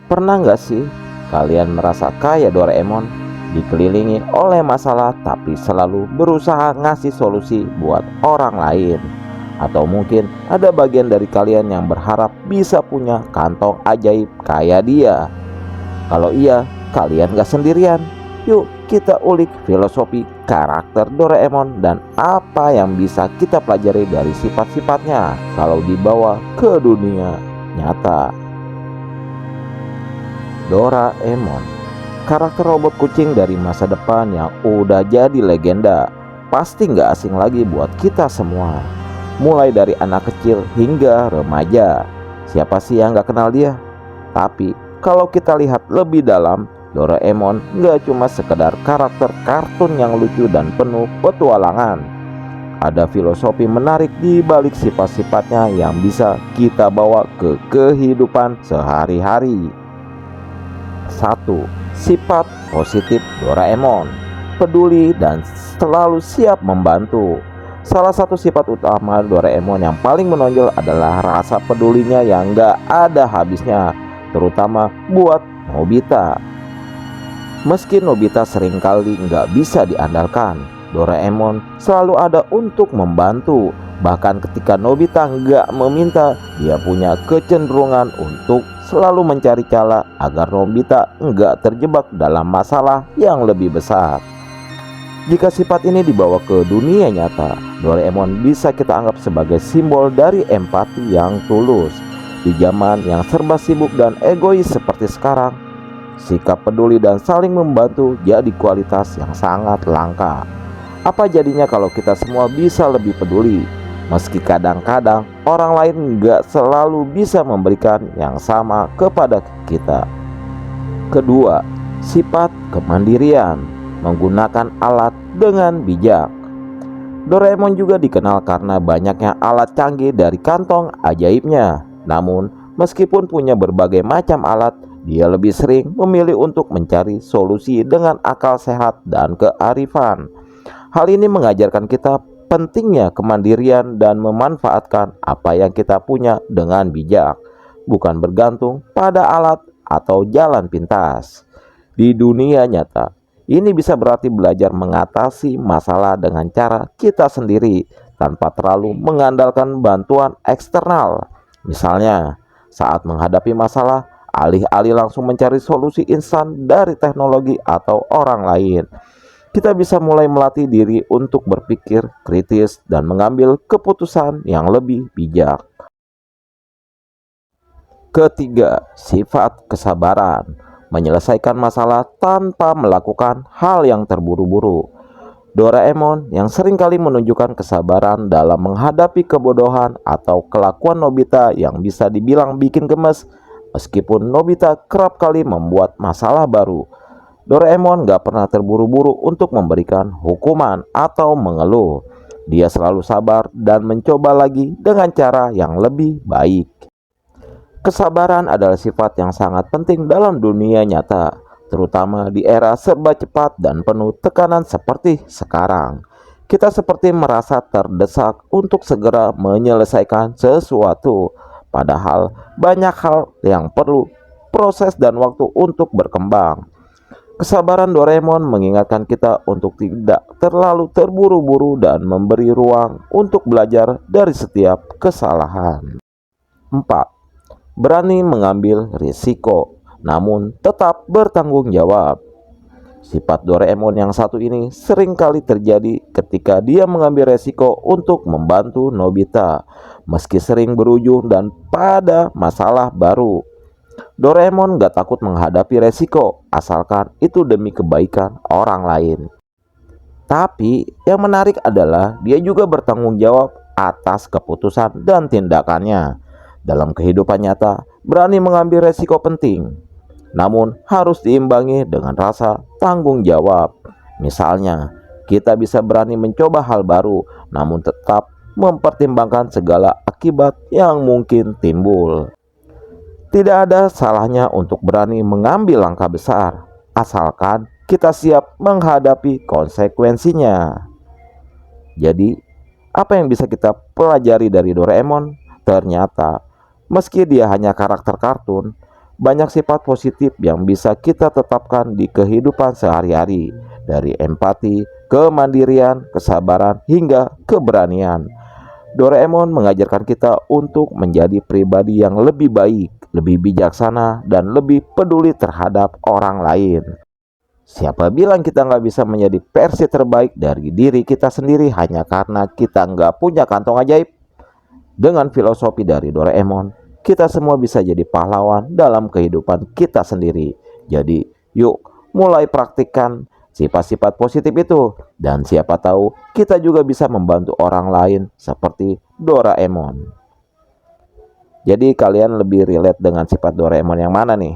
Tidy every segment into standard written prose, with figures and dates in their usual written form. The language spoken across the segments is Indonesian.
Pernah nggak sih kalian merasa kayak Doraemon, dikelilingi oleh masalah tapi selalu berusaha ngasih solusi buat orang lain? Atau mungkin ada bagian dari kalian yang berharap bisa punya kantong ajaib kayak dia? Kalau iya, kalian gak sendirian. Yuk kita ulik filosofi karakter Doraemon dan apa yang bisa kita pelajari dari sifat-sifatnya kalau dibawa ke dunia nyata. Doraemon, karakter robot kucing dari masa depan yang udah jadi legenda, pasti gak asing lagi buat kita semua. Mulai dari anak kecil hingga remaja, siapa sih yang gak kenal dia? Tapi kalau kita lihat lebih dalam, Doraemon gak cuma sekedar karakter kartun yang lucu dan penuh petualangan. Ada filosofi menarik di balik sifat-sifatnya yang bisa kita bawa ke kehidupan sehari-hari. 1. Sifat positif Doraemon: peduli dan selalu siap membantu. Salah satu sifat utama Doraemon yang paling menonjol adalah rasa pedulinya yang gak ada habisnya, terutama buat Nobita. Meski Nobita seringkali nggak bisa diandalkan, Doraemon selalu ada untuk membantu. Bahkan ketika Nobita nggak meminta, dia punya kecenderungan untuk selalu mencari cara agar Nobita nggak terjebak dalam masalah yang lebih besar. Jika sifat ini dibawa ke dunia nyata, Doraemon bisa kita anggap sebagai simbol dari empati yang tulus. Di zaman yang serba sibuk dan egois seperti sekarang, sikap peduli dan saling membantu jadi kualitas yang sangat langka. Apa jadinya kalau kita semua bisa lebih peduli, meski kadang-kadang orang lain gak selalu bisa memberikan yang sama kepada kita. Kedua, sifat kemandirian, menggunakan alat dengan bijak. Doraemon juga dikenal karena banyaknya alat canggih dari kantong ajaibnya. Namun, meskipun punya berbagai macam alat, dia lebih sering memilih untuk mencari solusi dengan akal sehat dan kearifan. Hal ini mengajarkan kita pentingnya kemandirian dan memanfaatkan apa yang kita punya dengan bijak, bukan bergantung pada alat atau jalan pintas. Di dunia nyata, ini bisa berarti belajar mengatasi masalah dengan cara kita sendiri tanpa terlalu mengandalkan bantuan eksternal. Misalnya, saat menghadapi masalah, alih-alih langsung mencari solusi instan dari teknologi atau orang lain, kita bisa mulai melatih diri untuk berpikir kritis dan mengambil keputusan yang lebih bijak. Ketiga, sifat kesabaran, menyelesaikan masalah tanpa melakukan hal yang terburu-buru. Doraemon yang seringkali menunjukkan kesabaran dalam menghadapi kebodohan atau kelakuan Nobita yang bisa dibilang bikin gemes. Meskipun Nobita kerap kali membuat masalah baru, Doraemon gak pernah terburu-buru untuk memberikan hukuman atau mengeluh. Dia selalu sabar dan mencoba lagi dengan cara yang lebih baik. Kesabaran adalah sifat yang sangat penting dalam dunia nyata, terutama di era serba cepat dan penuh tekanan seperti sekarang. Kita seperti merasa terdesak untuk segera menyelesaikan sesuatu, padahal banyak hal yang perlu proses dan waktu untuk berkembang. Kesabaran Doraemon mengingatkan kita untuk tidak terlalu terburu-buru dan memberi ruang untuk belajar dari setiap kesalahan. 4. Berani mengambil risiko, namun tetap bertanggung jawab. Sifat Doraemon yang satu ini seringkali terjadi ketika dia mengambil resiko untuk membantu Nobita, meski sering berujung dan pada masalah baru. Doraemon gak takut menghadapi resiko, asalkan itu demi kebaikan orang lain. Tapi yang menarik adalah dia juga bertanggung jawab atas keputusan dan tindakannya. Dalam kehidupan nyata, berani mengambil resiko penting, namun harus diimbangi dengan rasa tanggung jawab. Misalnya, kita bisa berani mencoba hal baru, namun tetap mempertimbangkan segala akibat yang mungkin timbul. Tidak ada salahnya untuk berani mengambil langkah besar, asalkan kita siap menghadapi konsekuensinya. Jadi, apa yang bisa kita pelajari dari Doraemon? Ternyata, meski dia hanya karakter kartun, Banyak sifat positif yang bisa kita tetapkan di kehidupan sehari-hari, dari empati, kemandirian, kesabaran, hingga keberanian. Doraemon mengajarkan kita untuk menjadi pribadi yang lebih baik, lebih bijaksana, dan lebih peduli terhadap orang lain. Siapa bilang kita nggak bisa menjadi versi terbaik dari diri kita sendiri hanya karena kita nggak punya kantong ajaib? Dengan filosofi dari Doraemon, kita semua bisa jadi pahlawan dalam kehidupan kita sendiri. Jadi, yuk mulai praktikkan sifat-sifat positif itu. Dan siapa tahu kita juga bisa membantu orang lain seperti Doraemon. Jadi kalian lebih relate dengan sifat Doraemon yang mana nih?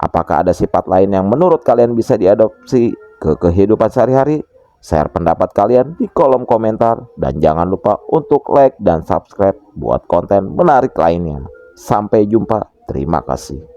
Apakah ada sifat lain yang menurut kalian bisa diadopsi ke kehidupan sehari-hari? Share pendapat kalian di kolom komentar dan jangan lupa untuk like dan subscribe buat konten menarik lainnya. Sampai jumpa, terima kasih.